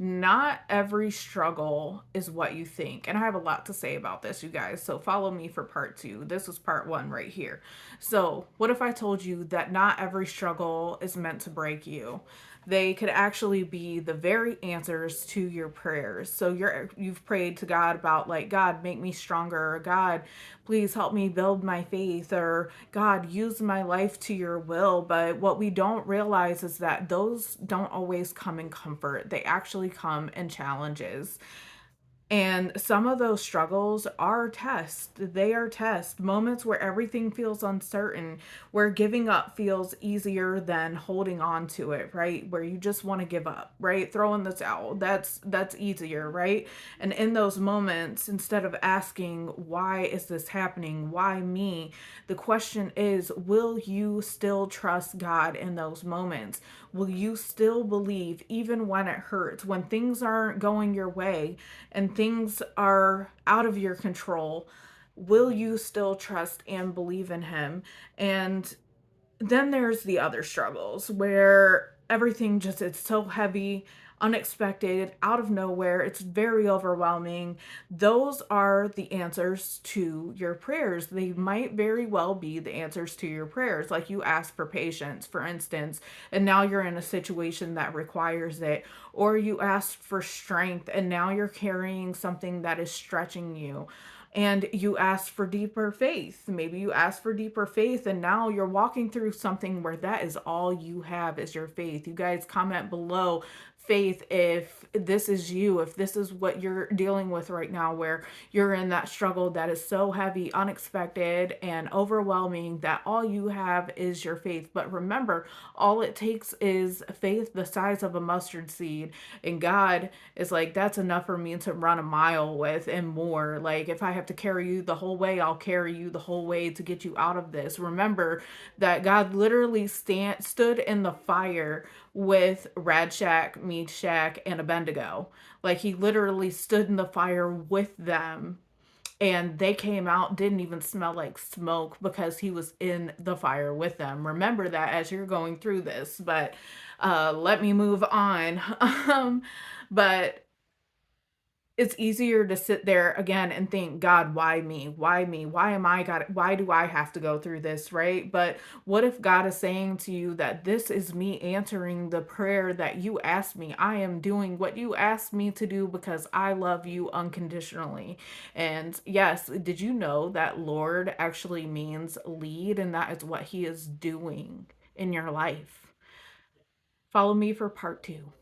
Not every struggle is what you think. And I have a lot to say about this, you guys. So follow me for part two. This was part one right here. So, what if I told you that not every struggle is meant to break you? They could actually be the very answers to your prayers. So you've prayed to God about, like, God, make me stronger, or God, please help me build my faith, or God, use my life to your will. But what we don't realize is that those don't always come in comfort. They actually come in challenges. And some of those struggles are tests. They are tests, moments where everything feels uncertain, where giving up feels easier than holding on to it, right? Where you just want to give up, right? Throw in the towel. That's easier, right? And in those moments, instead of asking, why is this happening? Why me? The question is, will you still trust God in those moments? Will you still believe even when it hurts, when things aren't going your way and things are out of your control? Will you still trust and believe in Him? And then there's the other struggles where everything just, it's so heavy, unexpected, out of nowhere, it's very overwhelming. Those are the answers to your prayers. They might very well be the answers to your prayers. Like, you ask for patience, for instance, and now you're in a situation that requires it. Or you ask for strength and now you're carrying something that is stretching you. And you ask for deeper faith. Maybe you ask for deeper faith and now you're walking through something where that is all you have is your faith. You guys comment below faith if this is you, if this is what you're dealing with right now, where you're in that struggle that is so heavy, unexpected, and overwhelming that all you have is your faith. But remember, all it takes is faith the size of a mustard seed. And God is like, that's enough for me to run a mile with and more. Like, if I have to carry you the whole way, I'll carry you the whole way to get you out of this. Remember that God literally stood in the fire with Radshak, Meshach, and Abednego. Like, he literally stood in the fire with them, and they came out, didn't even smell like smoke because he was in the fire with them. Remember that as you're going through this. But let me move on. But it's easier to sit there again and think, God, why me? Why me? Why am I God? Why do I have to go through this, right? But what if God is saying to you that this is me answering the prayer that you asked me? I am doing what you asked me to do because I love you unconditionally. And yes, did you know that Lord actually means lead, and that is what He is doing in your life? Follow me for part two.